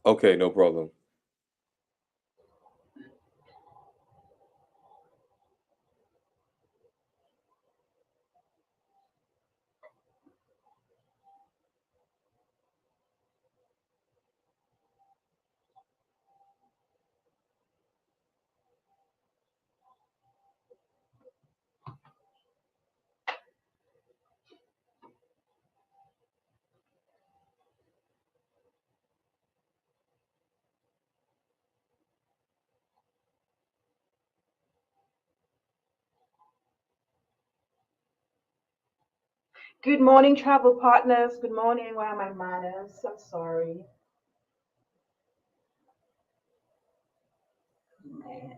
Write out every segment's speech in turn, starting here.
Okay, no problem. Good morning, travel partners. Good morning. Where are my manners? I'm sorry. Man.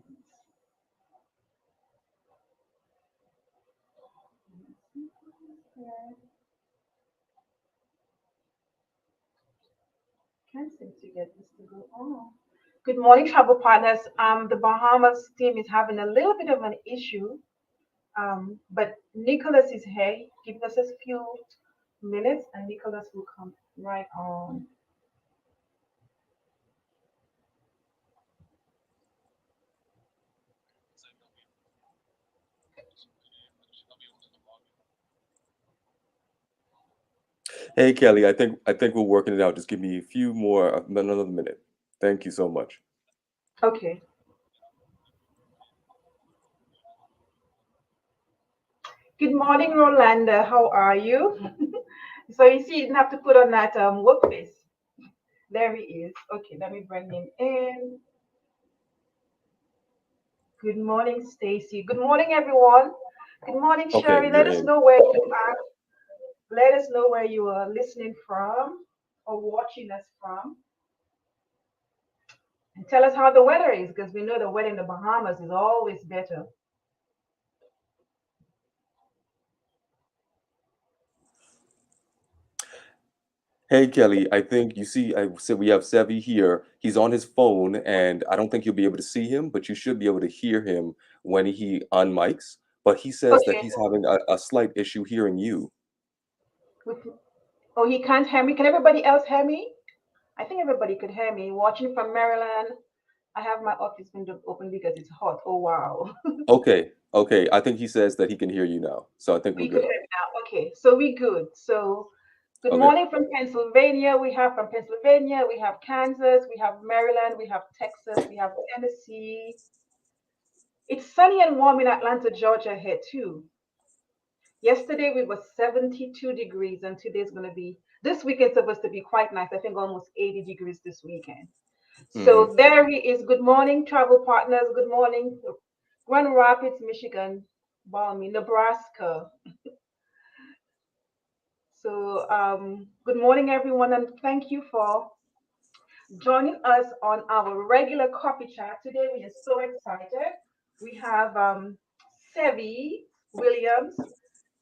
Can't seem to get this to go on. Good morning, travel partners. The Bahamas team is having a little bit of an issue. But Nicholas is here. Give us a few minutes, and Nicholas will come right on. Hey Kelly, I think we're working it out. Just give me a few more, another minute. Thank you so much. Okay. Good morning, Rolanda. How are you? So you see, you didn't have to put on that work face. There he is. Okay, let me bring him in. Good morning, Stacy. Good morning, everyone. Good morning, Okay, Sherry. you're Let us in. know where you are. Let us know where you are listening from or watching us from. And tell us how the weather is because we know the weather in the Bahamas is always better. Hey Kelly, I think you see, I said we have Sevi here. He's on his phone, and I don't think you'll be able to see him, but you should be able to hear him when he unmics. But he says that Okay. he's having a slight issue hearing you. with- Oh, he can't hear me. Can everybody else hear me? I think everybody could hear me. Watching from Maryland. I have my office window open because it's hot. Oh, wow. Okay, okay. I think he says that he can hear you now, so I think we're We could good. hear me now. Okay, so we good. So good Okay. morning from Pennsylvania. We have from Pennsylvania, we have Kansas, we have Maryland, we have Texas, we have Tennessee. It's sunny and warm in Atlanta, Georgia here too. Yesterday we were 72 degrees, and today's going to be, this weekend's supposed to be quite nice. I think almost 80 degrees this weekend. Hmm. So there he is. Good morning, travel partners. Good morning, Grand Rapids, Michigan, balmy, Nebraska. So good morning, everyone, and thank you for joining us on our regular coffee chat. Today we are so excited. We have Sevi Williams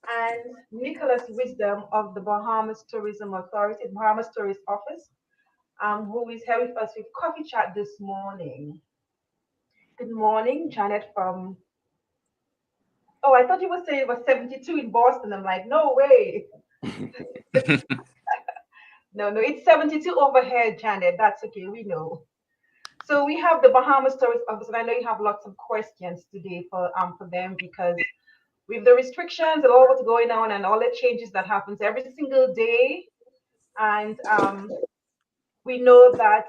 and Nicholas Wisdom of the Bahamas Tourism Authority, Bahamas Tourist Office, who is here with us with coffee chat this morning. Good morning, Janet from. Oh, I thought you were saying it was 72 in Boston. I'm like, no way. No, no, it's 72 over here, Janet. That's okay. We know. So we have the Bahamas Tourist Office, and I know you have lots of questions today for them because with the restrictions and all what's going on and all the changes that happens every single day, and we know that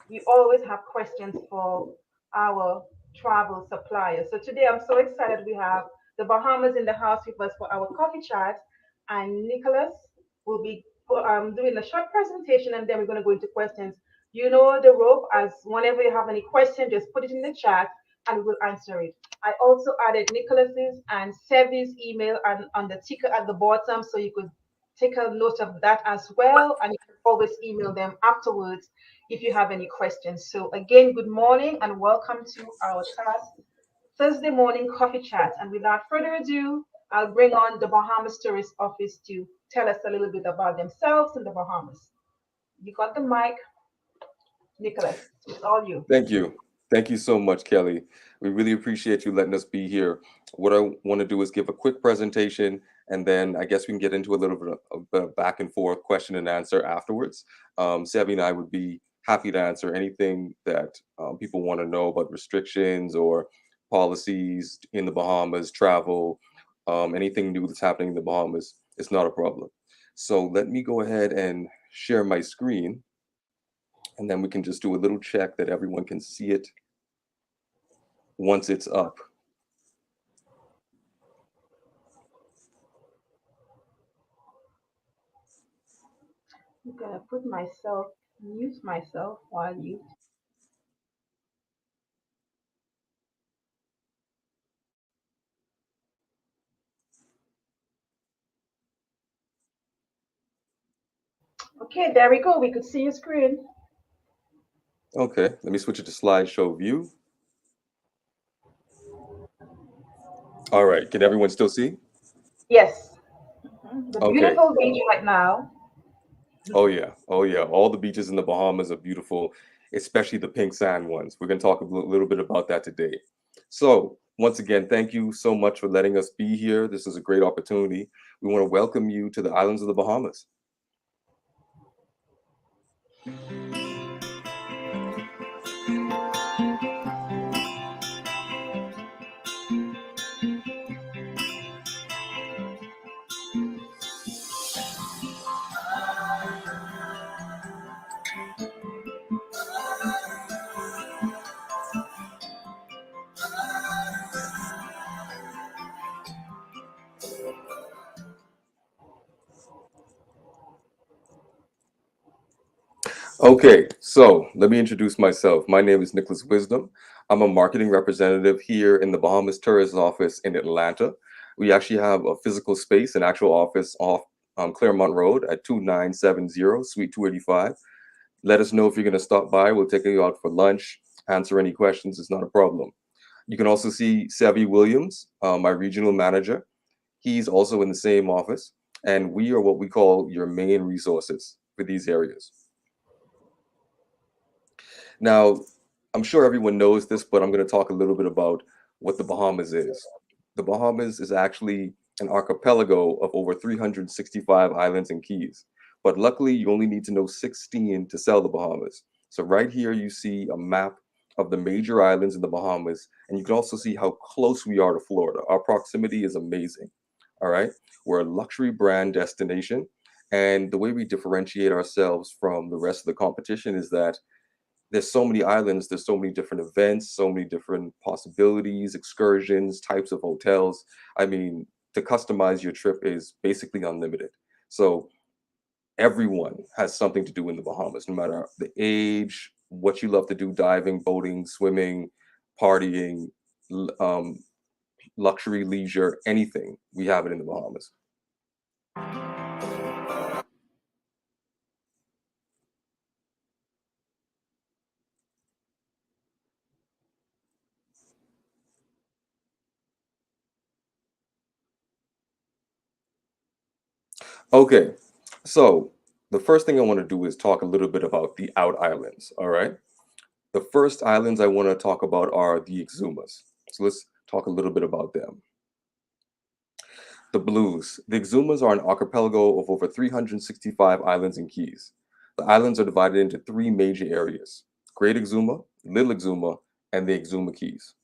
we always have questions for our travel suppliers. So today I'm so excited we have the Bahamas in the house with us for our coffee chat, and Nicholas will be doing a short presentation, and then we're going to go into questions. You know the rope, as whenever you have any question, just put it in the chat and we'll answer it. I also added Nicholas's and Sevi's email on the ticker at the bottom so you could take a note of that as well, and you can always email them afterwards if you have any questions. So again, good morning and welcome to our task Thursday morning coffee chat. And without further ado, I'll bring on the Bahamas Tourist Office to tell us a little bit about themselves in the Bahamas. You got the mic, Nicholas. It's all you. Thank you. Thank you so much, Kelly. We really appreciate you letting us be here. What I want to do is give a quick presentation, and then I guess we can get into a little bit of back and forth question and answer afterwards. Sevi and I would be happy to answer anything that people want to know about restrictions or policies in the Bahamas, travel, anything new that's happening in the Bahamas. It's not a problem. So let me go ahead and share my screen, and then we can just do a little check that everyone can see it once it's up. I'm gonna mute myself while you. Okay, there we go. We could see your screen. Okay, let me switch it to slideshow view. All right, can everyone still see? Yes. The Okay. beautiful beach right now. Oh yeah. Oh yeah. All the beaches in the Bahamas are beautiful, especially the pink sand ones. We're going to talk a little bit about that today. So, once again, thank you so much for letting us be here. This is a great opportunity. We want to welcome you to the islands of the Bahamas. Okay, so let me introduce myself. My name is Nicholas Wisdom. I'm a marketing representative here in the Bahamas Tourist Office in Atlanta. We actually have a physical space, an actual office off Claremont Road at 2970 Suite 285. Let us know if you're going to stop by. We'll take you out for lunch, answer any questions. It's not a problem. You can also see Seve Williams, my regional manager. He's also in the same office, and we are what we call your main resources for these areas. Now, I'm sure everyone knows this, but I'm going to talk a little bit about what the Bahamas is. The Bahamas is actually an archipelago of over 365 islands and keys. But luckily, you only need to know 16 to sell the Bahamas. So, right here, you see a map of the major islands in the Bahamas, and you can also see how close we are to Florida. Our proximity is amazing. All right. We're a luxury brand destination. And the way we differentiate ourselves from the rest of the competition is that there's so many islands, there's so many different events, so many different possibilities, excursions, types of hotels. I mean, to customize your trip is basically unlimited. So everyone has something to do in the Bahamas, no matter the age, what you love to do, diving, boating, swimming, partying, l- um, luxury leisure, anything. We have it in the Bahamas. Okay, so the first thing I want to do is talk a little bit about the out islands. All right. The first islands I want to talk about are the Exumas. So let's talk a little bit about them. The Blues. The Exumas are an archipelago of over 365 islands and keys. The islands are divided into three major areas: Great Exuma, Little Exuma, and the Exuma Keys.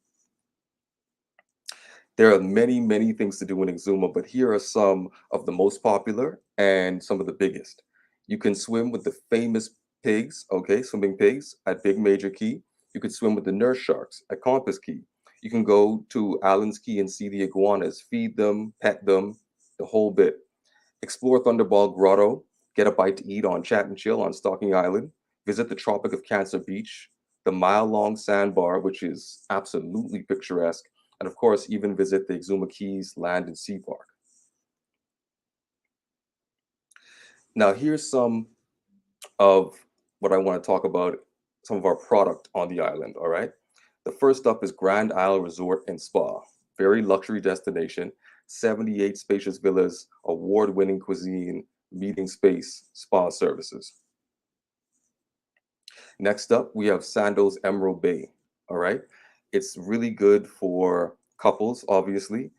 There are many, many things to do in Exuma, but here are some of the most popular and some of the biggest. You can swim with the famous pigs, okay, swimming pigs at Big Major Key. You could swim with the nurse sharks at Compass Key. You can go to Allen's Key and see the iguanas, feed them, pet them, the whole bit. Explore Thunderball Grotto, get a bite to eat on Chat and Chill on Stocking Island, visit the Tropic of Cancer Beach, the mile-long sandbar, which is absolutely picturesque, and of course, even visit the Exuma Keys Land and Sea Park. Now, here's some of what I want to talk about, some of our product on the island, all right? The first up is Grand Isle Resort and Spa, very luxury destination, 78 spacious villas, award-winning cuisine, meeting space, spa services. Next up, we have Sandals Emerald Bay. All right. It's really good for couples, obviously.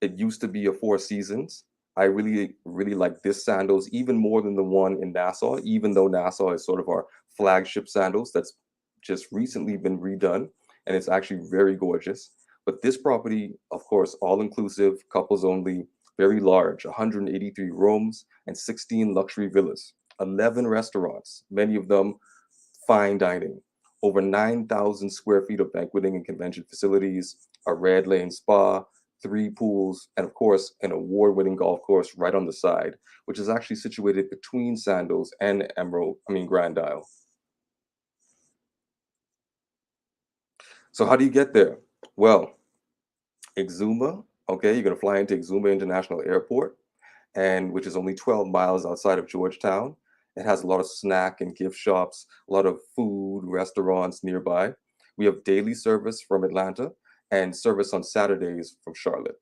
It used to be a Four Seasons. I really, really like this sandals even more than the one in Nassau, even though Nassau is sort of our flagship sandals that's just recently been redone and it's actually very gorgeous. But this property, of course, all inclusive, couples only, very large, 183 rooms and 16 luxury villas, 11 restaurants, many of them fine dining, over 9,000 square feet of banqueting and convention facilities, a red lane spa, three pools, and of course, an award winning golf course right on the side, which is actually situated between Sandals and Grand Isle. So, how do you get there? Well, Exuma, okay, you're going to fly into Exuma International Airport, and which is only 12 miles outside of Georgetown. It has a lot of snack and gift shops, a lot of food, restaurants nearby. We have daily service from Atlanta and service on Saturdays from Charlotte.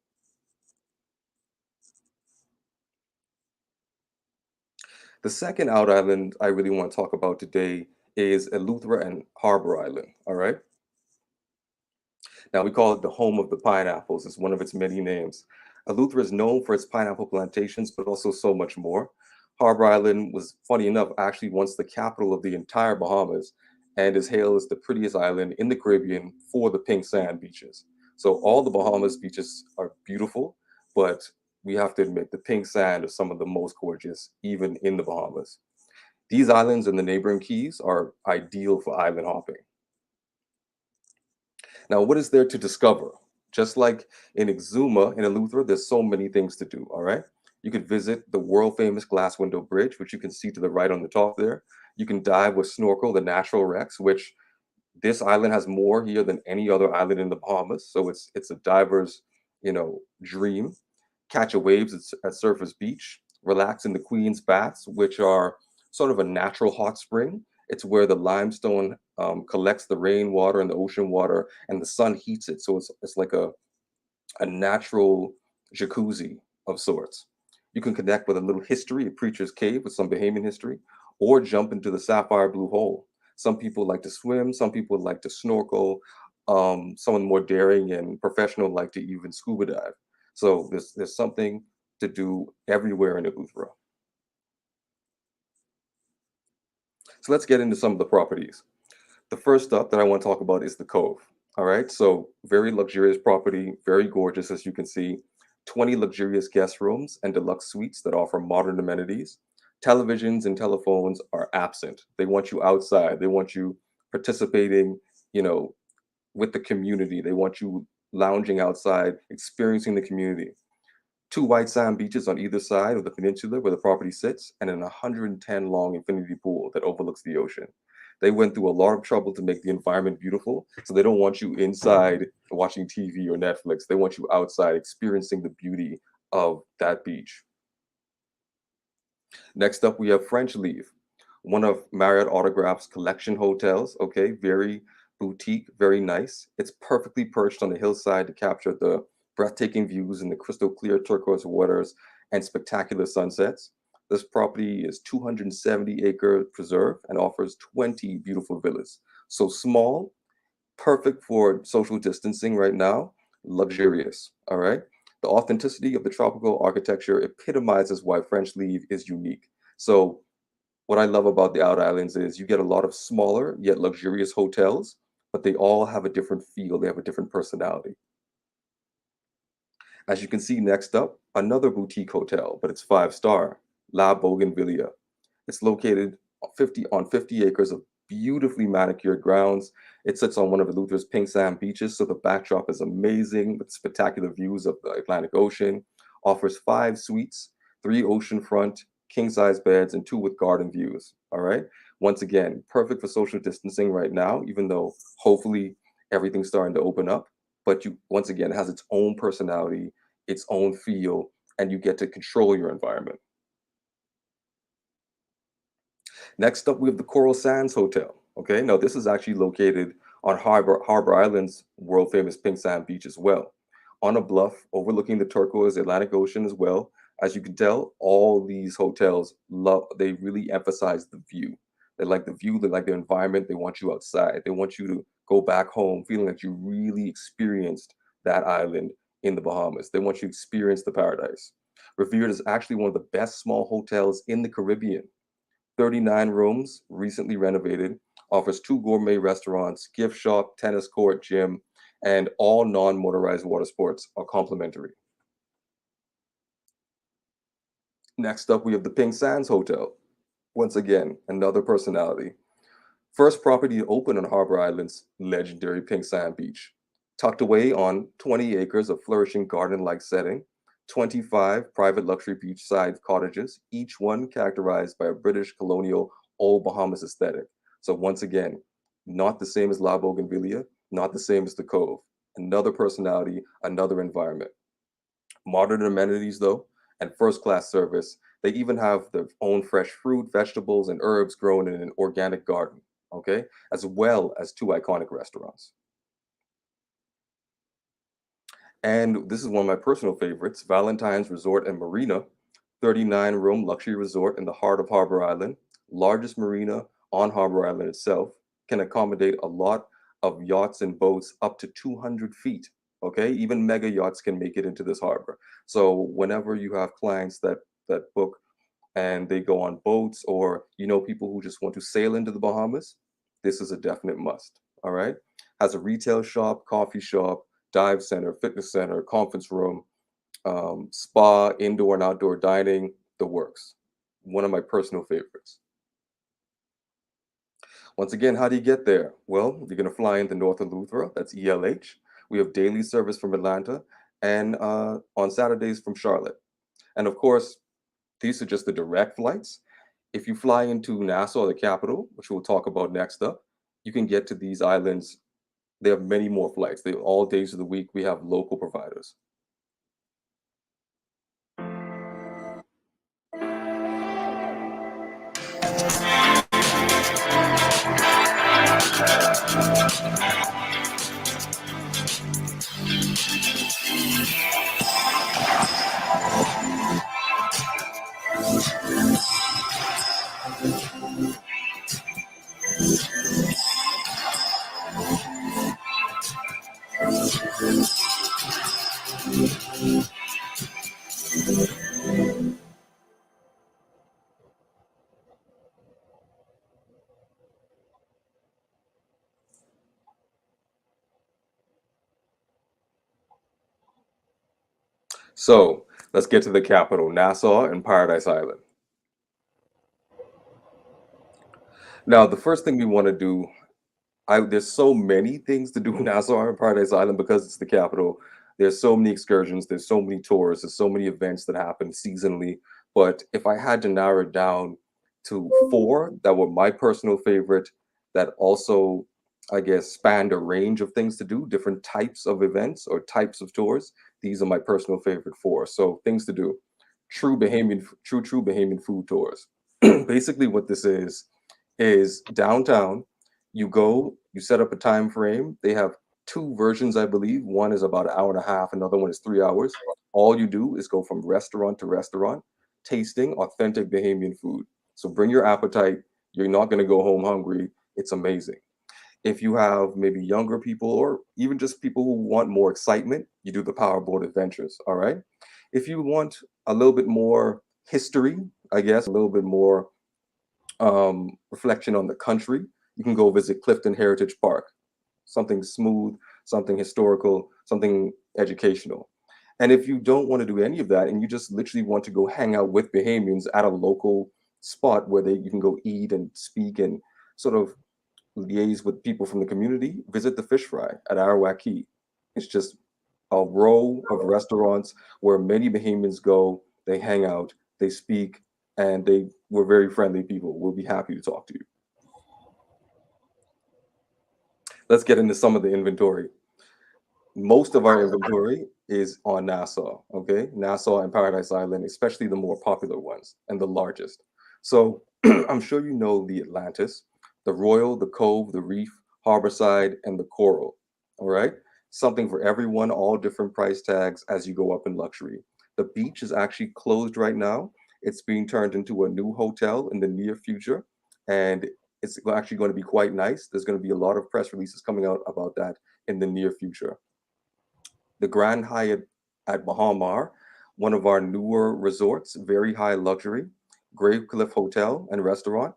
The second out island I really want to talk about today is Eleuthera and Harbor Island. All right. Now we call it the home of the pineapples. It's one of its many names. Eleuthera is known for its pineapple plantations, but also so much more. Harbor Island was, funny enough, actually once the capital of the entire Bahamas and is hailed as the prettiest island in the Caribbean for the pink sand beaches. So all the Bahamas beaches are beautiful, but we have to admit the pink sand is some of the most gorgeous, even in the Bahamas. These islands and the neighboring keys are ideal for island hopping. Now, what is there to discover? Just like in Exuma, in Eleuthera, there's so many things to do, all right? You could visit the world famous glass window bridge, which you can see to the right on the top there. You can dive with snorkel the natural wrecks, which this island has more here than any other island in the Bahamas. So it's a diver's, dream. Catch a waves at Surfers Beach, relax in the Queen's Baths, which are sort of a natural hot spring. It's where the limestone collects the rainwater and the ocean water, and the sun heats it. So it's like a natural jacuzzi of sorts. You can connect with a little history, a preacher's cave with some Bahamian history, or jump into the sapphire blue hole. Some people like to swim, some people like to snorkel, someone more daring and professional like to even scuba dive. So there's something to do everywhere in Eleuthera. So let's get into some of the properties. The first up that I want to talk about is the Cove. All right. So, very luxurious property, very gorgeous, as you can see. 20 luxurious guest rooms and deluxe suites that offer modern amenities. Televisions and telephones are absent. They want you outside. They want you participating, you know, with the community. They want you lounging outside, experiencing the community. Two white sand beaches on either side of the peninsula where the property sits, and an 110 long infinity pool that overlooks the ocean. They went through a lot of trouble to make the environment beautiful, so they don't want you inside watching TV or Netflix. They want you outside experiencing the beauty of that beach. Next up, we have French Leave, one of Marriott Autograph's collection hotels. Okay, very boutique, very nice. It's perfectly perched on the hillside to capture the breathtaking views in the crystal clear turquoise waters and spectacular sunsets. This property is 270-acre preserve and offers 20 beautiful villas. So small, perfect for social distancing right now, luxurious. All right. The authenticity of the tropical architecture epitomizes why French Leave is unique. So, what I love about the Out Islands is you get a lot of smaller yet luxurious hotels, but they all have a different feel, they have a different personality. As you can see next up, another boutique hotel, but it's five-star, La Bougainvillea. It's located on 50 acres of beautifully manicured grounds. It sits on one of Eleuthera's pink sand beaches, so the backdrop is amazing with spectacular views of the Atlantic Ocean. Offers five suites, three oceanfront, king-size beds, and two with garden views. All right. Once again, perfect for social distancing right now, even though hopefully everything's starting to open up. But you once again it has its own personality, its own feel, and you get to control your environment. Next up, we have the Coral Sands Hotel. Okay, now this is actually located on Harbor Island's world famous pink sand beach as well, on a bluff overlooking the turquoise Atlantic Ocean as well. As you can tell, all these hotels they really emphasize the view. They like the view, they like the environment, they want you outside. They want you to go back home feeling like you really experienced that island in the Bahamas. They want you to experience the paradise. revered as actually one of the best small hotels in the Caribbean. 39 rooms, recently renovated, offers two gourmet restaurants, gift shop, tennis court, gym, and all non-motorized water sports are complimentary. Next up, we have the Pink Sands Hotel. Once again, another personality. First property to open on Harbor Island's legendary Pink Sand Beach. Tucked away on 20 acres of flourishing garden like setting, 25 private luxury beachside cottages, each one characterized by a British colonial old Bahamas aesthetic. So, once again, not the same as La Bougainvillea, not the same as the Cove. Another personality, another environment. Modern amenities, though, and first class service. They even have their own fresh fruit, vegetables, and herbs grown in an organic garden, okay, as well as two iconic restaurants. And this is one of my personal favorites, Valentines Resort and Marina, 39-room luxury resort in the heart of Harbor Island, largest marina on Harbor Island itself, can accommodate a lot of yachts and boats up to 200 feet. Okay, even mega yachts can make it into this harbor. So whenever you have clients that book and they go on boats, or people who just want to sail into the Bahamas, this is a definite must. All right, has a retail shop, coffee shop, dive center, fitness center, conference room, spa, indoor and outdoor dining, the works. One of my personal favorites. Once again, how do you get there? Well, you're going to fly into North Eleuthera, that's ELH. We have daily service from Atlanta and on Saturdays from Charlotte. And of course, these are just the direct flights. If you fly into Nassau, the capital, which we'll talk about next up, you can get to these islands. They have many more flights. They all days of the week. We have local providers. So let's get to the capital, Nassau and Paradise Island. Now, the first thing we want to do, there's so many things to do in Nassau and Paradise Island because it's the capital. There's so many excursions, there's so many tours, there's so many events that happen seasonally. But if I had to narrow it down to four that were my personal favorite, that also, I guess, spanned a range of things to do, different types of events or types of tours, these are my personal favorite four. So things to do, true Bahamian food tours. Basically, what this is downtown. You go, you set up a time frame. They have two versions, I believe. One is about an hour and a half, another one is 3 hours. All you do is go from restaurant to restaurant, tasting authentic Bahamian food. So bring your appetite. You're not going to go home hungry. It's amazing. If you have maybe younger people or even just people who want more excitement, you do the powerboat adventures. All right. If you want a little bit more history, I guess, a little bit more reflection on the country, you can go visit Clifton Heritage Park. Something smooth, something historical, something educational. And if you don't want to do any of that and you just literally want to go hang out with Bahamians at a local spot where you can go eat and speak and sort of liaise with people from the community, visit the Fish Fry at Arawak Key. It's just a row of restaurants where many Bahamians go, they hang out, they speak, and they were very friendly people. We'll be happy to talk to you. Let's get into some of the inventory. Most of our inventory is on Nassau, okay? Nassau and Paradise Island, especially the more popular ones and the largest. So I'm sure you know the Atlantis, the Royal, the Cove, the Reef, Harborside, and the Coral, all right? Something for everyone, all different price tags as you go up in luxury. The beach is actually closed right now. It's being turned into a new hotel in the near future, and it's actually going to be quite nice. There's going to be a lot of press releases coming out about that in the near future. The Grand Hyatt at Bahamar, one of our newer resorts, very high luxury, Grave Cliff Hotel and Restaurant.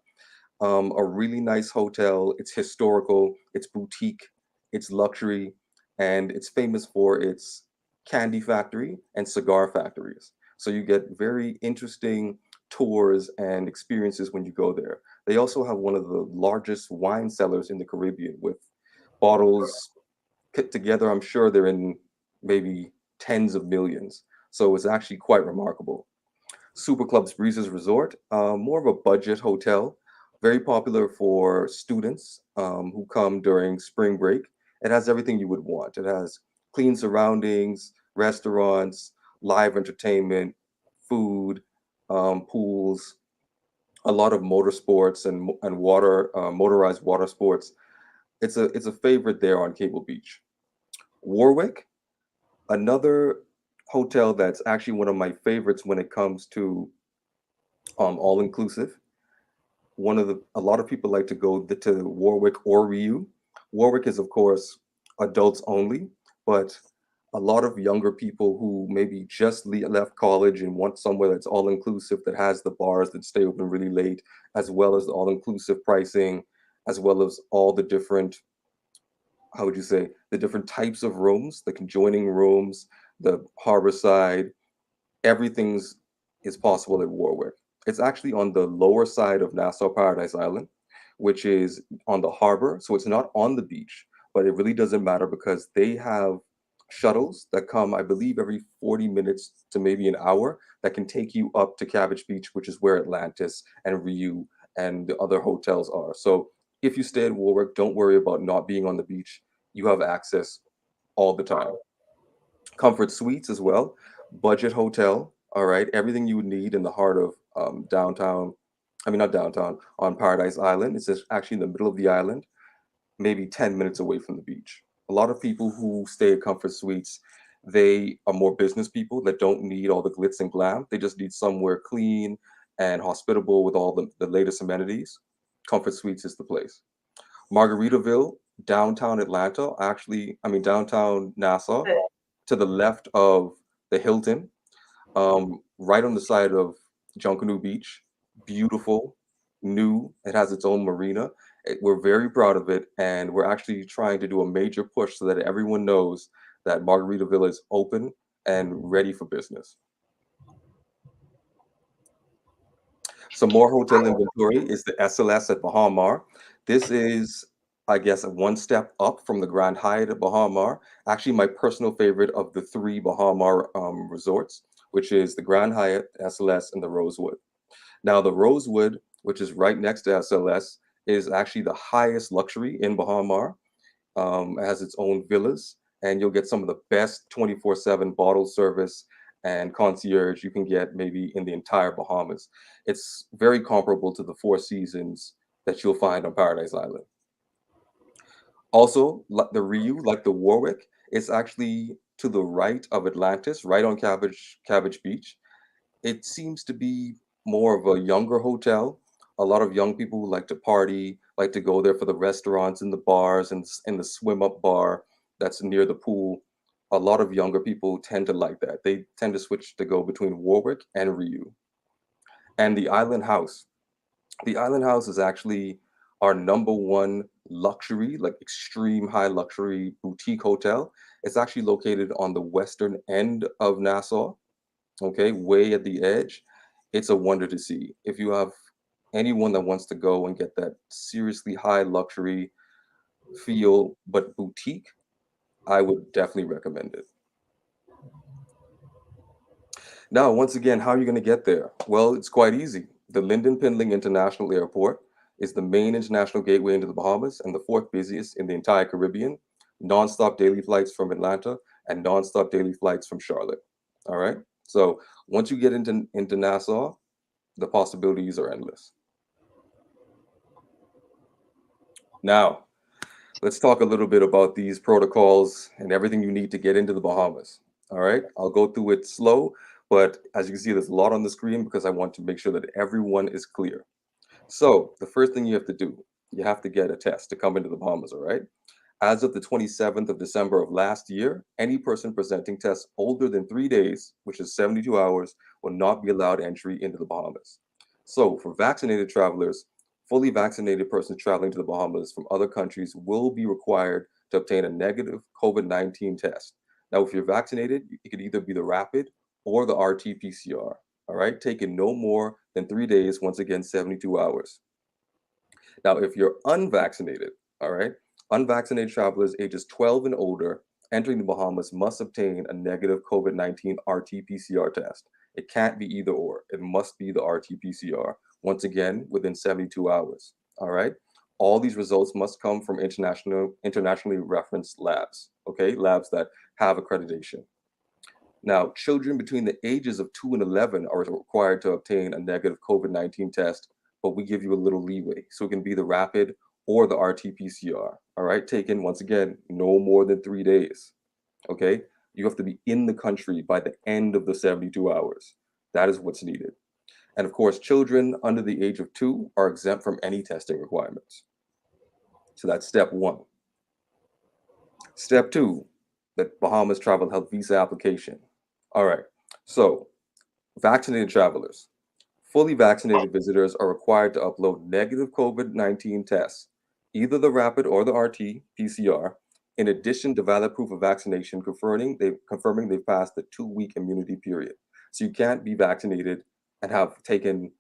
A really nice hotel. It's historical, it's boutique, it's luxury, and it's famous for its candy factory and cigar factories. So you get very interesting tours and experiences when you go there. They also have one of the largest wine cellars in the Caribbean with bottles put together. I'm sure they're in maybe tens of millions. So it's actually quite remarkable. Super Club's Breezes Resort, more of a budget hotel, very popular for students who come during spring break. It has everything you would want. It has clean surroundings, restaurants, live entertainment, food, pools, a lot of motorsports and water motorized water sports. It's a favorite there on Cable Beach. Warwick, another hotel that's actually one of my favorites when it comes to all inclusive. A lot of people like to go to Warwick or Riu. Warwick is of course adults only, but a lot of younger people who maybe just left college and want somewhere that's all inclusive, that has the bars that stay open really late, as well as all inclusive pricing, as well as all the different, how would you say, the different types of rooms, the conjoining rooms, the harbor side, everything's is possible at Warwick. It's actually on the lower side of Nassau Paradise Island, which is on the harbor. So it's not on the beach, but it really doesn't matter because they have shuttles that come, I believe, every 40 minutes to maybe an hour that can take you up to Cabbage Beach, which is where Atlantis and Riu and the other hotels are. So if you stay at Warwick, don't worry about not being on the beach. You have access all the time. Comfort Suites as well, budget hotel. All right, everything you would need in the heart of downtown. I mean, not downtown, on Paradise Island. It's just actually in the middle of the island, maybe 10 minutes away from the beach. A lot of people who stay at Comfort Suites, they are more business people that don't need all the glitz and glam. They just need somewhere clean and hospitable with all the latest amenities. Comfort Suites is the place. Margaritaville, downtown Atlanta, actually, I mean, downtown Nassau, to the left of the Hilton, right on the side of Junkanoo Beach. Beautiful, new. It has its own marina. We're very proud of it, and we're actually trying to do a major push so that everyone knows that Margaritaville is open and ready for business. Some more hotel inventory is the SLS at Bahamar. This is, I guess, one step up from the Grand Hyatt at Bahamar. Actually, my personal favorite of the three Bahamar resorts, which is the Grand Hyatt, SLS, and the Rosewood. Now, the Rosewood, which is right next to SLS, is actually the highest luxury in Bahamar. It has its own villas, and you'll get some of the best 24/7 bottle service and concierge you can get maybe in the entire Bahamas. It's very comparable to the Four Seasons that you'll find on Paradise Island. Also, like the Riu, like the Warwick, it's actually to the right of Atlantis, right on Cabbage Beach. It seems to be more of a younger hotel. A lot of young people who like to party, like to go there for the restaurants and the bars and the swim up bar that's near the pool. A lot of younger people tend to like that. They tend to switch to go between Warwick and Riu. And the Island House. The Island House is actually our number one luxury, like extreme high luxury boutique hotel. It's actually located on the western end of Nassau, okay, way at the edge. It's a wonder to see. If you have anyone that wants to go and get that seriously high luxury feel, but boutique, I would definitely recommend it. Now, once again, how are you going to get there? Well, it's quite easy. The Lyndon Pindling International Airport is the main international gateway into the Bahamas and the fourth busiest in the entire Caribbean. Non-stop daily flights from Atlanta and non-stop daily flights from Charlotte. All right. So once you get into Nassau, the possibilities are endless. Now, let's talk a little bit about these protocols and everything you need to get into the Bahamas. All right, I'll go through it slow, but as you can see, there's a lot on the screen because I want to make sure that everyone is clear. So, the first thing you have to do, you have to get a test to come into the Bahamas, all right? As of the 27th of December of last year, any person presenting tests older than 3 days, which is 72 hours, will not be allowed entry into the Bahamas. So, for vaccinated travelers, fully vaccinated persons traveling to the Bahamas from other countries will be required to obtain a negative COVID-19 test. Now, if you're vaccinated, it could either be the rapid or the RT-PCR, all right, taken no more than 3 days, once again, 72 hours. Now, if you're unvaccinated, all right, unvaccinated travelers ages 12 and older entering the Bahamas must obtain a negative COVID-19 RT-PCR test. It can't be either or. It must be the RT-PCR, once again, within 72 hours, all right? All these results must come from internationally referenced labs, okay? Labs that have accreditation. Now, children between the ages of 2 and 11 are required to obtain a negative COVID-19 test, but we give you a little leeway. So it can be the rapid or the RT-PCR, all right? Taken, once again, no more than 3 days, okay? You have to be in the country by the end of the 72 hours. That is what's needed. And of course, children under the age of 2 are exempt from any testing requirements. So that's step 1. Step 2, the Bahamas Travel Health Visa application. All right, so vaccinated travelers. Fully vaccinated visitors are required to upload negative COVID-19 tests, either the rapid or the RT-PCR, in addition to valid proof of vaccination confirming they've passed the 2-week immunity period. So you can't be vaccinated and have taken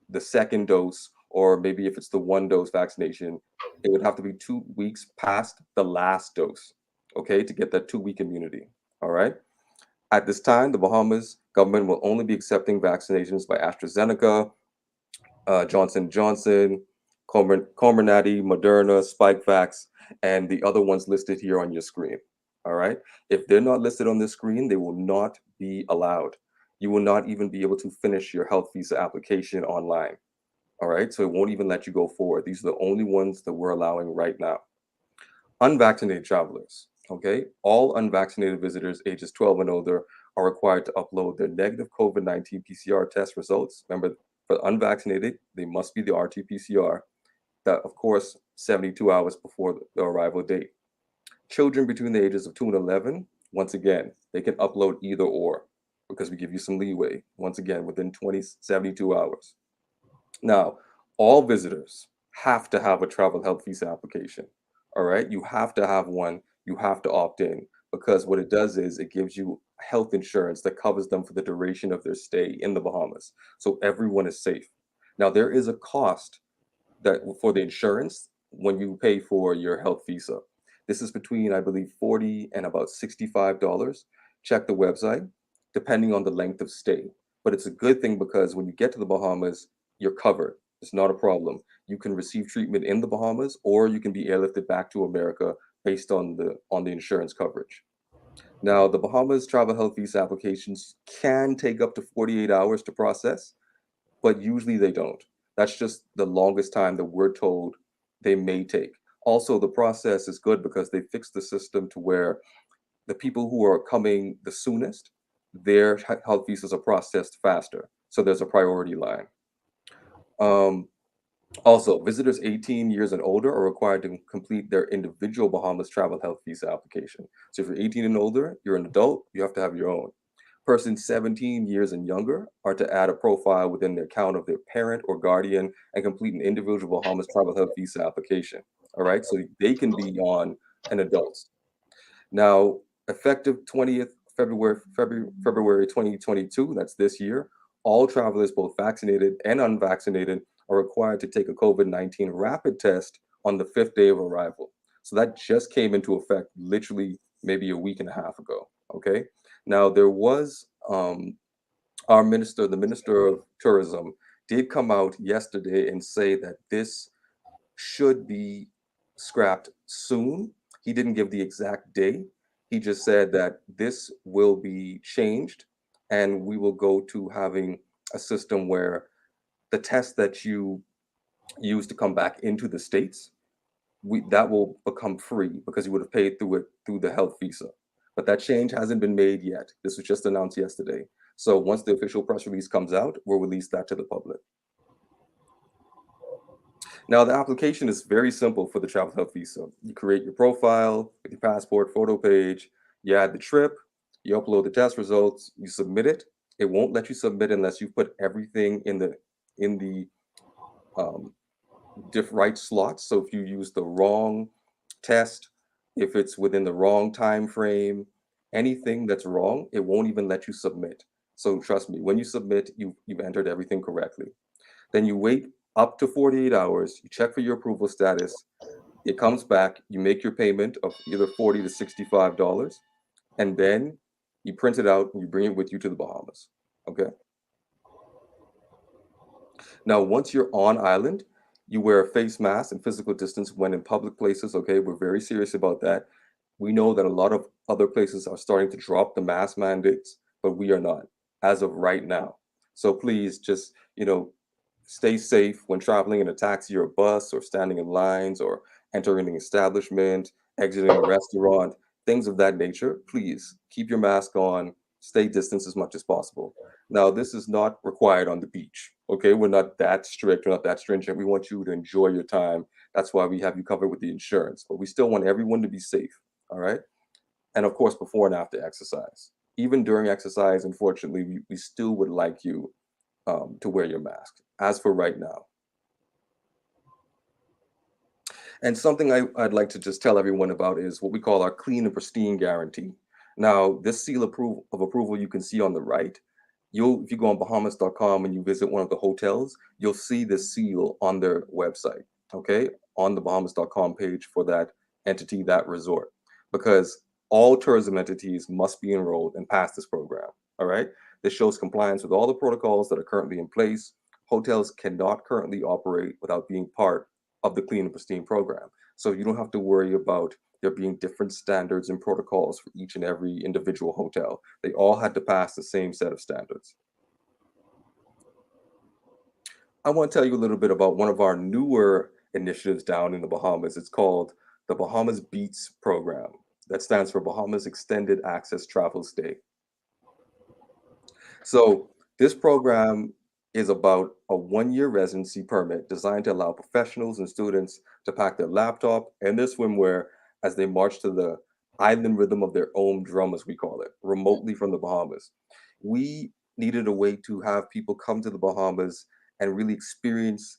the second dose, or maybe if it's the 1 dose vaccination, it would have to be 2 weeks past the last dose, okay, to get that 2-week immunity. All right. At this time, the Bahamas government will only be accepting vaccinations by AstraZeneca, Johnson Johnson, Comirnaty, Moderna, Spikevax, and the other ones listed here on your screen. All right. If they're not listed on this screen, they will not be allowed. You will not even be able to finish your health visa application online. All right. So it won't even let you go forward. These are the only ones that we're allowing right now. Unvaccinated travelers. Okay. All unvaccinated visitors ages 12 and older are required to upload their negative COVID-19 PCR test results. Remember, for unvaccinated, they must be the RT-PCR. That, of course, 72 hours before the arrival date. Children between the ages of 2 and 11, once again, they can upload either or because we give you some leeway, once again, within 72 hours. Now, all visitors have to have a travel health visa application. All right. You have to have one. You have to opt in because what it does is it gives you health insurance that covers them for the duration of their stay in the Bahamas. So everyone is safe. Now, there is a cost that for the insurance when you pay for your health visa. This is between, I believe, $40 and about $65. Check the website, depending on the length of stay. But it's a good thing because when you get to the Bahamas, you're covered. It's not a problem. You can receive treatment in the Bahamas, or you can be airlifted back to America based on the insurance coverage. Now, the Bahamas travel health visa applications can take up to 48 hours to process, but usually they don't. That's just the longest time that we're told they may take. Also, the process is good because they fixed the system to where the people who are coming the soonest, their health visas are processed faster. So there's a priority line. Um, Also, visitors 18 years and older are required to complete their individual Bahamas travel health visa application. So if you're 18 and older, you're an adult, you have to have your own. Persons 17 years and younger are to add a profile within the account of their parent or guardian and complete an individual Bahamas travel health visa application. All right, so they can be on an adult. Now, effective 20th February 2022, that's this year, all travelers, both vaccinated and unvaccinated, are required to take a COVID-19 rapid test on the 5th day of arrival. So that just came into effect literally maybe a week and a half ago. Okay. Now, there was the Minister of Tourism, did come out yesterday and say that this should be scrapped soon. He didn't give the exact day. He just said that this will be changed and we will go to having a system where the test that you use to come back into the States, that will become free because you would have paid through the health visa. But that change hasn't been made yet. This was just announced yesterday. So once the official press release comes out, we'll release that to the public. Now, the application is very simple for the travel health visa. You create your profile with your passport photo page, you add the trip, you upload the test results, you submit it. It won't let you submit unless you put everything in the um, right slots. So if you use the wrong test, if it's within the wrong time frame, anything that's wrong, it won't even let you submit. So trust me, when you submit, you've entered everything correctly. Then you wait up to 48 hours, you check for your approval status, it comes back, you make your payment of either 40 to $65, and then you print it out and you bring it with you to the Bahamas. Okay. Now, once you're on island, you wear a face mask and physical distance when in public places. Okay. We're very serious about that. We know that a lot of other places are starting to drop the mask mandates, but we are not as of right now. So please just, stay safe when traveling in a taxi or bus or standing in lines or entering an establishment, exiting a restaurant, things of that nature. Please keep your mask on, stay distance as much as possible. Now, this is not required on the beach. Okay, we're not that strict, we're not that stringent. We want you to enjoy your time. That's why we have you covered with the insurance. But we still want everyone to be safe. All right. And of course, before and after exercise. Even during exercise, unfortunately, we still would like you to wear your mask as for right now. And something I'd like to just tell everyone about is what we call our clean and pristine guarantee. Now, this seal of approval you can see on the right. If you go on Bahamas.com and you visit one of the hotels, you'll see this seal on their website, okay, on the Bahamas.com page for that entity, that resort, because all tourism entities must be enrolled and pass this program. All right. This shows compliance with all the protocols that are currently in place. Hotels cannot currently operate without being part of the Clean and Pristine program. So you don't have to worry about there being different standards and protocols for each and every individual hotel. They all had to pass the same set of standards. I want to tell you a little bit about one of our newer initiatives down in the Bahamas. It's called the Bahamas Beats program. That stands for Bahamas Extended Access Travel Stay. So this program is about a 1 year residency permit designed to allow professionals and students to pack their laptop and their swimwear as they march to the island rhythm of their own drum, as we call it, remotely from the Bahamas. We needed a way to have people come to the Bahamas and really experience,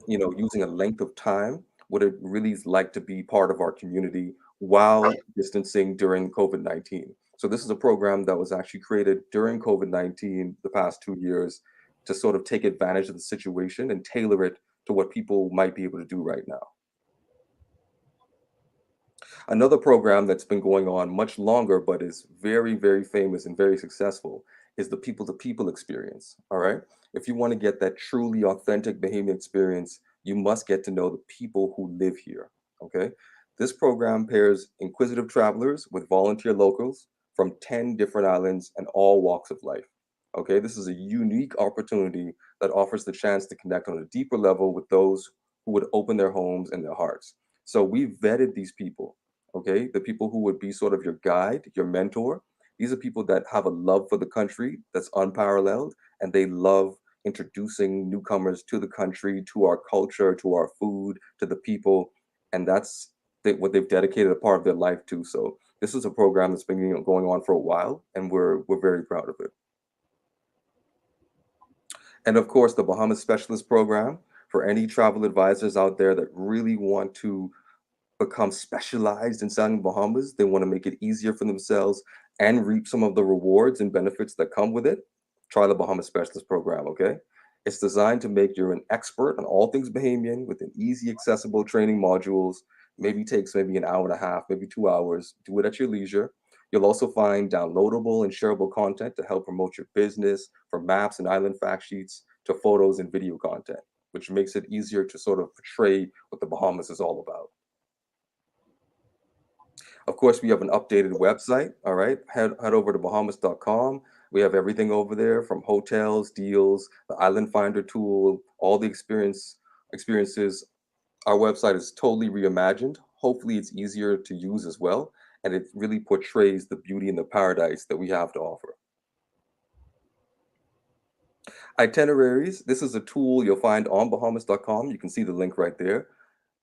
using a length of time, what it really is like to be part of our community while distancing during COVID-19. So this is a program that was actually created during COVID-19 the past 2 years to sort of take advantage of the situation and tailor it to what people might be able to do right now. Another program that's been going on much longer, but is very, very famous and very successful, is the people to people experience. All right. If you want to get that truly authentic Bahamian experience, you must get to know the people who live here. Okay. This program pairs inquisitive travelers with volunteer locals from 10 different islands and all walks of life. Okay. This is a unique opportunity that offers the chance to connect on a deeper level with those who would open their homes and their hearts. So we vetted these people. Okay, the people who would be sort of your guide, your mentor. These are people that have a love for the country that's unparalleled, and they love introducing newcomers to the country, to our culture, to our food, to the people, and that's what they've dedicated a part of their life to. So this is a program that's been, going on for a while, and we're very proud of it. And of course, the Bahamas Specialist Program for any travel advisors out there that really want to become specialized in selling Bahamas. They want to make it easier for themselves and reap some of the rewards and benefits that come with it. Try the Bahamas Specialist Program, okay? It's designed to make you an expert on all things Bahamian with an easy, accessible training modules. Maybe takes maybe an hour and a half, maybe 2 hours. Do it at your leisure. You'll also find downloadable and shareable content to help promote your business, from maps and island fact sheets to photos and video content, which makes it easier to sort of portray what the Bahamas is all about. Of course, we have an updated website. All right. Head over to Bahamas.com. We have everything over there from hotels, deals, the Island Finder tool, all the experiences. Our website is totally reimagined. Hopefully, it's easier to use as well. And it really portrays the beauty and the paradise that we have to offer. Itineraries. This is a tool you'll find on Bahamas.com. You can see the link right there.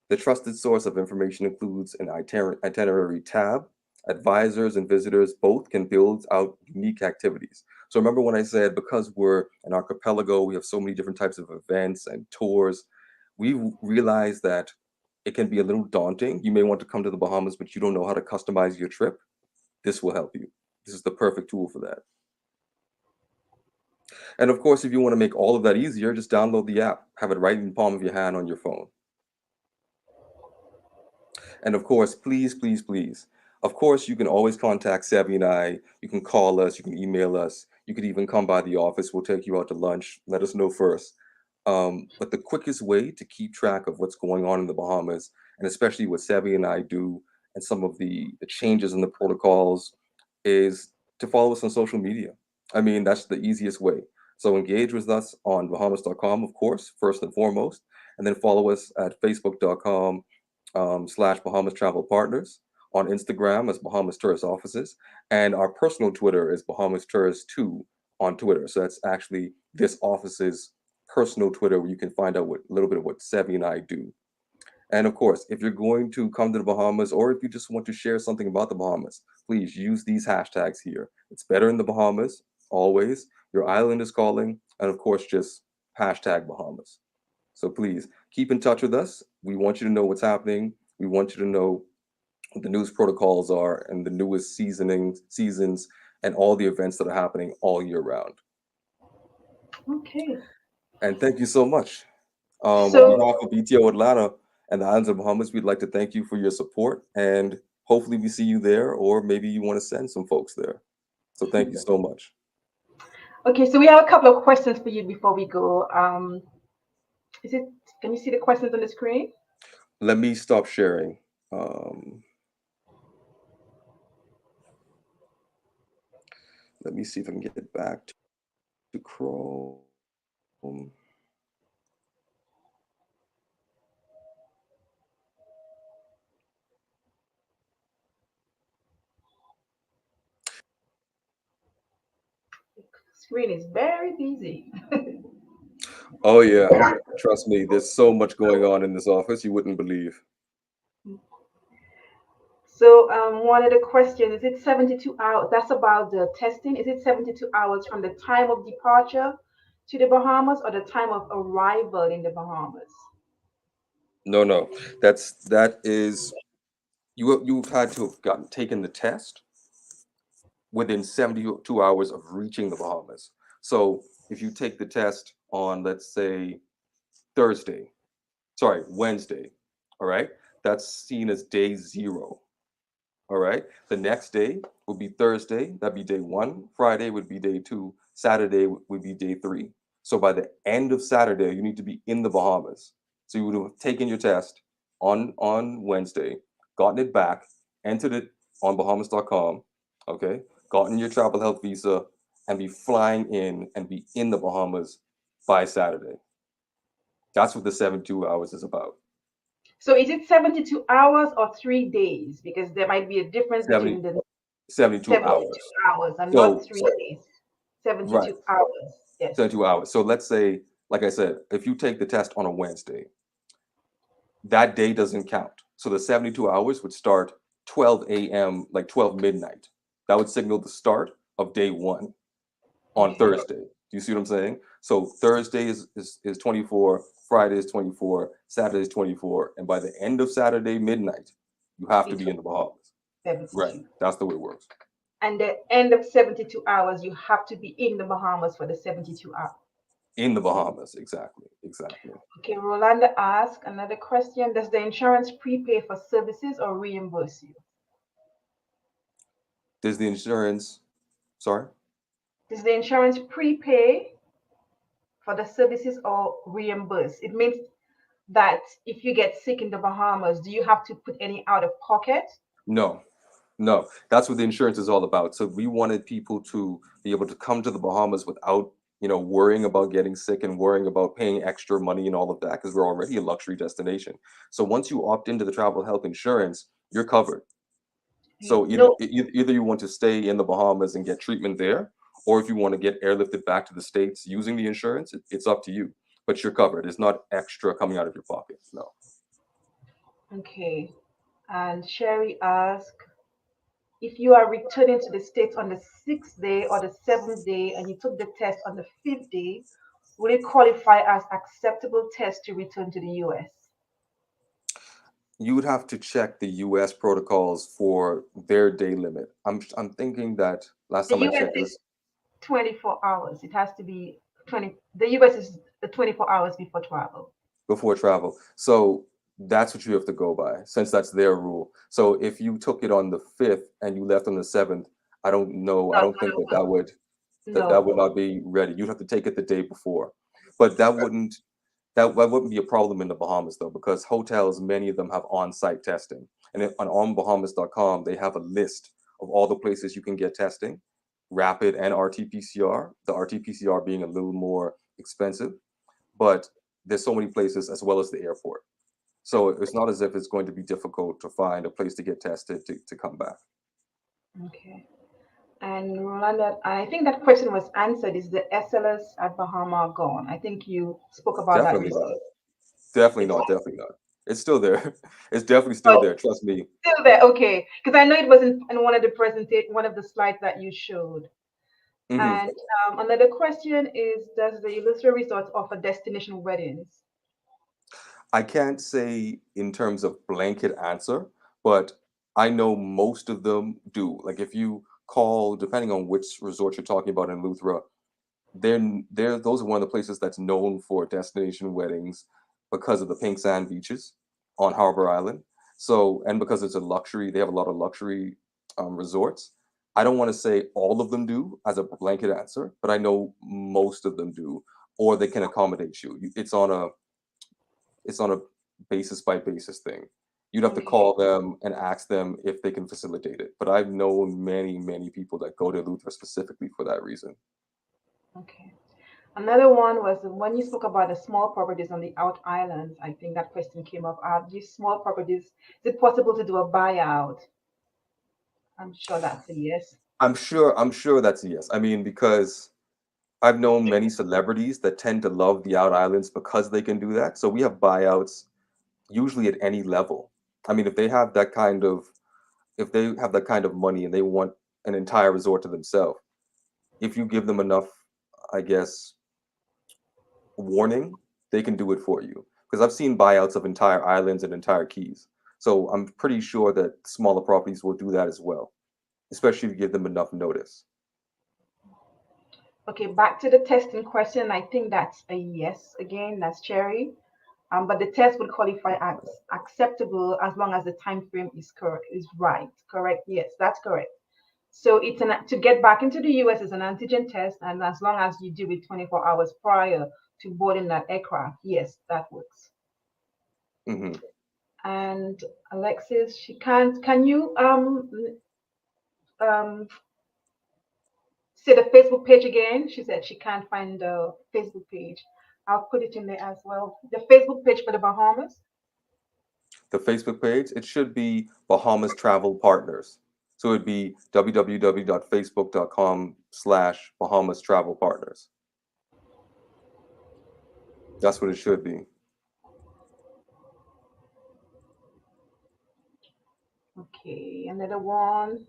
The trusted source of information includes an itinerary tab. Advisors and visitors both can build out unique activities. So remember when I said because we're an archipelago, we have so many different types of events and tours. We realize that it can be a little daunting. You may want to come to the Bahamas, but you don't know how to customize your trip. This will help you. This is the perfect tool for that. And of course, if you want to make all of that easier, just download the app, have it right in the palm of your hand on your phone. And of course, please, please, please. Of course, you can always contact Seve and I. You can call us, you can email us, you could even come by the office. We'll take you out to lunch. Let us know first. But the quickest way to keep track of what's going on in the Bahamas, and especially what Seve and I do, and some of the changes in the protocols, is to follow us on social media. I mean, that's the easiest way. So engage with us on Bahamas.com, of course, first and foremost, and then follow us at Facebook.com / Bahamas Travel Partners, on Instagram as Bahamas Tourist Offices, and our personal Twitter is Bahamas Tourist 2 on Twitter. So that's actually this office's personal Twitter where you can find out a little bit of what Seve and I do. And of course, if you're going to come to the Bahamas or if you just want to share something about the Bahamas, please use these hashtags here. It's better in the Bahamas, always. Your island is calling. And of course, just hashtag Bahamas. So please keep in touch with us. We want you to know what's happening. We want you to know what the news protocols are and the newest seasons, and all the events that are happening all year round. Okay. And thank you so much. On So behalf of BTO Atlanta and the Islands of Bahamas, we'd like to thank you for your support, and hopefully we see you there, or maybe you want to send some folks there. So thank you so much. okay, so we have a couple of questions for you before we go. Is it? Can you see the questions on the screen? Let me stop sharing. Um, Let me see if I can get back to Chrome. Screen is very busy. Oh yeah, trust me, there's so much going on in this office you wouldn't believe. So one of the questions is it 72 hours? That's about the testing. Is it 72 hours from the time of departure to the Bahamas or the time of arrival in the Bahamas? No, no, that is you've had to have gotten taken the test within 72 hours of reaching the Bahamas. So if you take the test on, let's say, Thursday, sorry, Wednesday, all right, that's seen as day zero. All right. The next day would be Thursday. That'd be day one. Friday would be day two. Saturday would be day three. So by the end of Saturday, you need to be in the Bahamas. So you would have taken your test on Wednesday, gotten it back, entered it on Bahamas.com, okay, gotten your travel health visa, and be flying in and be in the Bahamas by Saturday. That's what the 72 hours is about. So is it 72 hours or 3 days? Because there might be a difference 70, between the 72 72 hours. hours and not So, 3 days. right. 72 hours. Yes. 72 hours. So let's say, like I said, if you take the test on a Wednesday, that day doesn't count. So the 72 hours would start 12 a.m., like 12 midnight. That would signal the start of day one on Okay. Thursday. Do you see what I'm saying? So Thursday is 24, Friday is 24, Saturday is 24, and by the end of Saturday midnight, you have to It's be in the Bahamas. Right. 72. That's the way it works. And the end of 72 hours, you have to be in the Bahamas for the 72 hours. In the Bahamas, exactly. Exactly. Okay, Rolanda asked another question. Does the insurance prepay for services or reimburse you? Does the insurance, sorry? Does the insurance prepay for the services or reimburse? It means that if you get sick in the Bahamas, do you have to put any out of pocket? No, no. That's what the insurance is all about. So we wanted people to be able to come to the Bahamas without, worrying about getting sick and worrying about paying extra money and all of that because we're already a luxury destination. So once you opt into the travel health insurance, you're covered. So No. either you want to stay in the Bahamas and get treatment there, Or if you want to get airlifted back to the States using the insurance, it's up to you. But you're covered. It's not extra coming out of your pocket. No. Okay. And Sherry asked, if you are returning to the States on the sixth day or the seventh day and you took the test on the fifth day, will it qualify as acceptable test to return to the US? You would have to check the US protocols for their day limit. I'm thinking that last The time I US checked, it is was 24 hours. It has to be 20. The US is the 24 hours before travel. before travel. So that's what you have to go by, since that's their rule. So if you took it on the 5th and you left on the 7th, I don't know. I Not don't think gonna work. that would No. not be ready. You'd have to take it the day before. But that wouldn't be a problem in the Bahamas though, because hotels, many of them have on-site testing. And on Bahamas.com, they have a list of all the places you can get testing, rapid and RT-PCR. The RT-PCR being a little more expensive, but there's so many places as well as the airport. So it's not as if it's going to be difficult to find a place to get tested to come back. Okay. And Rolanda, I think that question was answered. Is the SLS at Bahama gone? I think you spoke about that Definitely not. recently. Definitely It's not. Definitely not. It's still there. It's definitely still there. Trust me. still there. Okay. Because I know it was in one of the one of the slides that you showed. Mhm. And another question is, does the Eleuthera Resort offer destination weddings? I can't say in terms of blanket answer, but I know most of them do. Like if you call, depending on which resort you're talking about in Luthra, they're those are one of the places that's known for destination weddings because of the pink sand beaches on Harbor Island. So, and because it's a luxury, they have a lot of luxury resorts. I don't want to say all of them do as a blanket answer, but I know most of them do, or they can accommodate you. It's on a basis by basis thing. You'd have to Okay. call them and ask them if they can facilitate it. But I've known many people that go to Luther specifically for that reason. Okay. Another one was when you spoke about the small properties on the out islands. I think that question came up. Are these small properties, is it possible to do a buyout? I'm sure that's a yes. I'm sure that's a yes. I mean, because I've known many celebrities that tend to love the out islands because they can do that. So we have buyouts usually at any level. I mean, if they have that kind of money and they want an entire resort to themselves, if you give them enough, I guess, warning, they can do it for you. Because I've seen buyouts of entire islands and entire keys. So I'm pretty sure that smaller properties will do that as well, especially if you give them enough notice. Okay, back to the testing question. I think that's a yes again. That's Cherry. But the test would qualify as acceptable as long as the time frame is correct, is right. Correct? Yes, that's correct. So it's to get back into the US is an antigen test, and as long as you do it 24 hours prior to boarding that aircraft, yes, that works. Hmm. And Alexis, she can't. Can you um say the Facebook page again? She said she can't find the Facebook page. I'll put it in there as well. The Facebook page for the Bahamas. The Facebook page, it should be Bahamas Travel Partners. So it'd be www.facebook.com/Bahamas Travel Partners. That's what it should be. Okay, another one.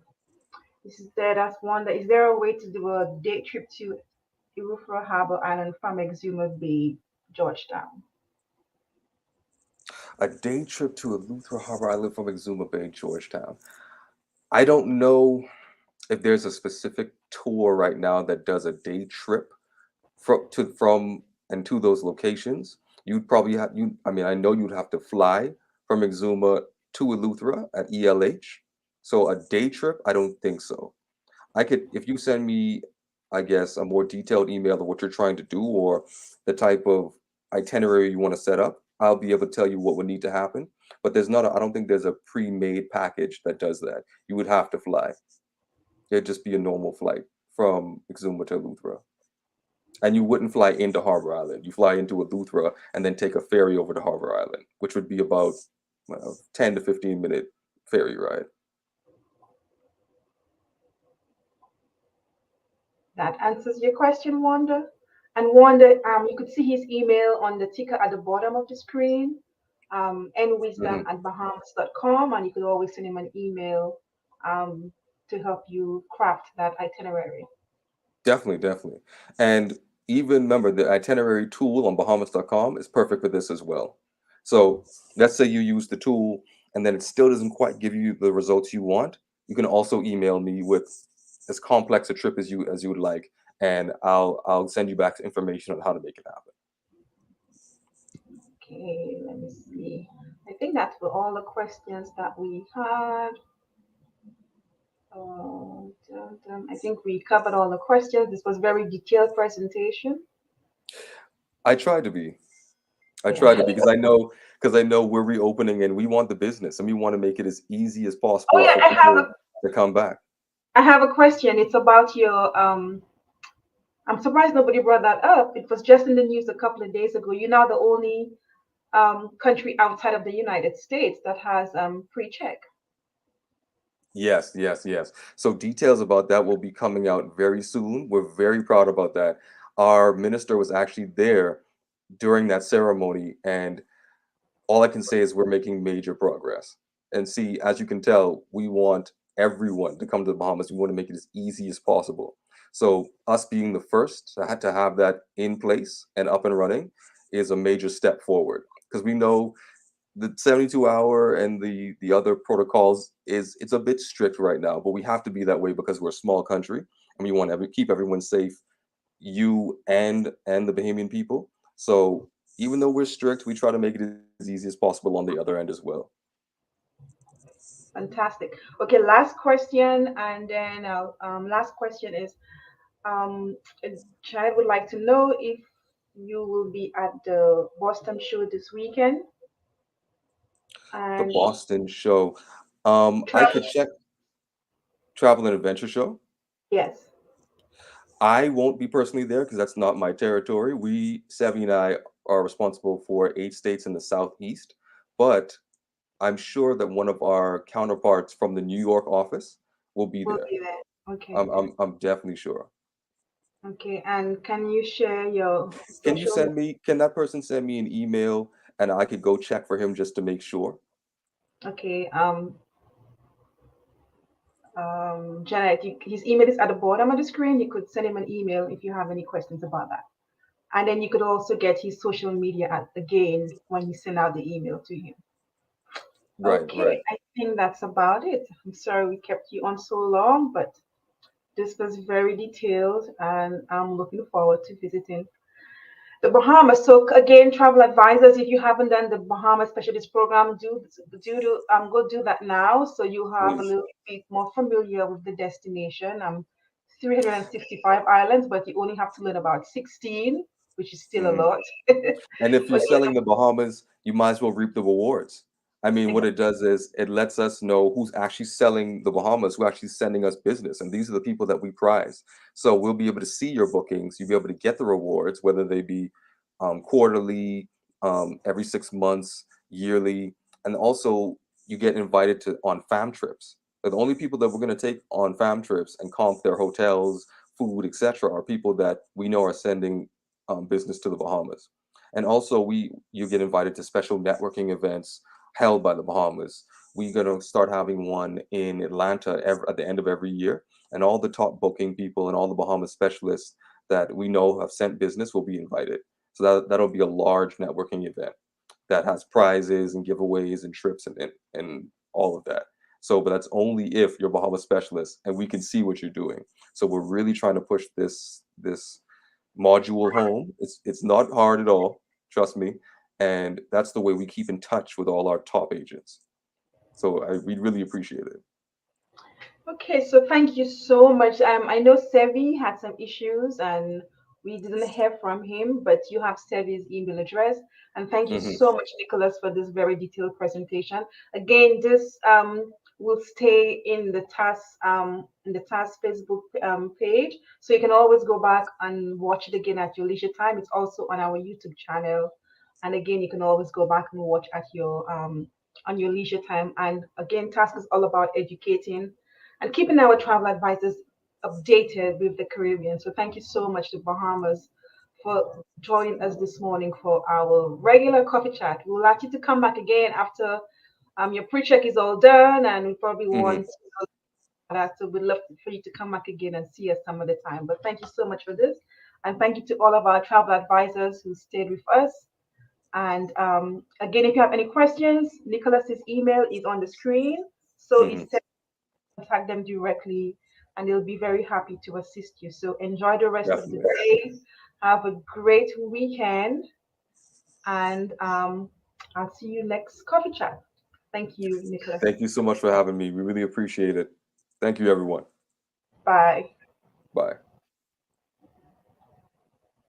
That's one. Is there a way to do a day trip to Eleuthera Harbor Island from Exuma Bay, Georgetown? A day trip to Eleuthera Harbor Island from Exuma Bay, Georgetown. I don't know if there's a specific tour right now that does a day trip from and to those locations. You'd probably have you. I mean, I know you'd have to fly from Exuma to Eleuthera at ELH. So a day trip, I don't think so. I could, if you send me, I guess, a more detailed email of what you're trying to do or the type of itinerary you want to set up, I'll be able to tell you what would need to happen. But I don't think there's a pre-made package that does that. You would have to fly. It'd just be a normal flight from Exuma to Eleuthera. And you wouldn't fly into Harbor Island. You fly into Eleuthera and then take a ferry over to Harbor Island, which would be about 10 to 15 minute ferry ride. That answers your question, Wanda. And Wanda, you could see his email on the ticker at the bottom of the screen, nwisdom Mhm. at bahamas.com, and you could always send him an email um, to help you craft that itinerary. Definitely, definitely. And even remember the itinerary tool on Bahamas.com is perfect for this as well. So let's say you use the tool and then it still doesn't quite give you the results you want. You can also email me with as complex a trip as you would like, and I'll send you back information on how to make it happen. Okay, let me see. I think that's for all the questions that we had. I think we covered all the questions. This was very detailed presentation. I try to be. I Yeah. try to be because I know we're reopening and we want the business and we want to make it as easy as Oh possible yeah, for people to come back. I have a question. It's about your I'm surprised nobody brought that up. It was just in the news a couple of days ago. You're now the only country outside of the United States that has pre-check. Yes, yes, yes. So details about that will be coming out very soon. We're very proud about that. Our minister was actually there during that ceremony, and all I can say is we're making major progress. And see, as you can tell, we want everyone to come to the Bahamas. We want to make it as easy as possible. So us being the first to have that in place and up and running is a major step forward because we know the 72 hour and the other protocols is it's a bit strict right now, but we have to be that way because we're a small country and we want to keep everyone safe, you and the Bahamian people. So even though we're strict, we try to make it as easy as possible on the other end as well. Fantastic. Okay, last question, and then last question is uh, Chad would like to know if you will be at the Boston show this weekend. The And Boston show, I travel, could check travel and adventure show. yes. I won't be personally there because that's not my territory. Seve and I are responsible for 8 states in the southeast, but I'm sure that one of our counterparts from the New York office will be Will there. be there. Okay. I'm definitely sure. Okay. And can you share your social? Can that person send me an email and I could go check for him just to make sure? Okay. Janet, his email is at the bottom of the screen. You could send him an email if you have any questions about that. And then you could also get his social media again when you send out the email to him. Right, Okay, right. I think that's about it. I'm sorry we kept you on so long, but this was very detailed, and I'm looking forward to visiting the Bahamas. So again, travel advisors, if you haven't done the Bahamas Specialist Program, go do that now, so you have a Please. little bit more familiar with the destination. 365 islands, but you only have to learn about 16, which is still a Mhm. lot. And if you're But selling the Bahamas, you might as well reap the rewards. I mean, what it does is it lets us know who's actually selling the Bahamas, who actually sending us business. And these are the people that we prize. So we'll be able to see your bookings. You'll be able to get the rewards, whether they be quarterly, every 6 months, yearly. And also you get invited to on fam trips. But the only people that we're going to take on fam trips and comp their hotels, food, etc., are people that we know are sending business to the Bahamas. And also, you get invited to special networking events held by the Bahamas. We're gonna start having one in Atlanta at the end of every year, and all the top booking people and all the Bahamas specialists that we know have sent business will be invited. So that'll be a large networking event that has prizes and giveaways and trips and all of that. So, but that's only if you're a Bahamas specialist and we can see what you're doing. So we're really trying to push this module home. It's not hard at all, trust me. And that's the way we keep in touch with all our top agents. So we really appreciate it. Okay, so thank you so much. I know Sevi had some issues and we didn't hear from him, but you have Sevi's email address. And thank you Hmm. so much, Nicholas, for this very detailed presentation. Again, this will stay in the TASC Facebook page, so you can always go back and watch it again at your leisure time. It's also on our YouTube channel, and again, you can always go back and watch at your on your leisure time. And again, TASC is all about educating and keeping our travel advisors updated with the Caribbean. So thank you so much to Bahamas for joining us this morning for our regular coffee chat. We would like you to come back again after your pre-check is all done, and we probably Hmm. want that. So we'd love for you to come back again and see us some of the time. But thank you so much for this. And thank you to all of our travel advisors who stayed with us. And again, if you have any questions, Nicholas's email is on the screen. So Hmm. it's contact them directly and they'll be very happy to assist you. So enjoy the rest of the Definitely. day. Have a great weekend. And I'll see you next coffee chat. Thank you, Nicholas. Thank you so much for having me. We really appreciate it. Thank you, everyone. Bye. Bye.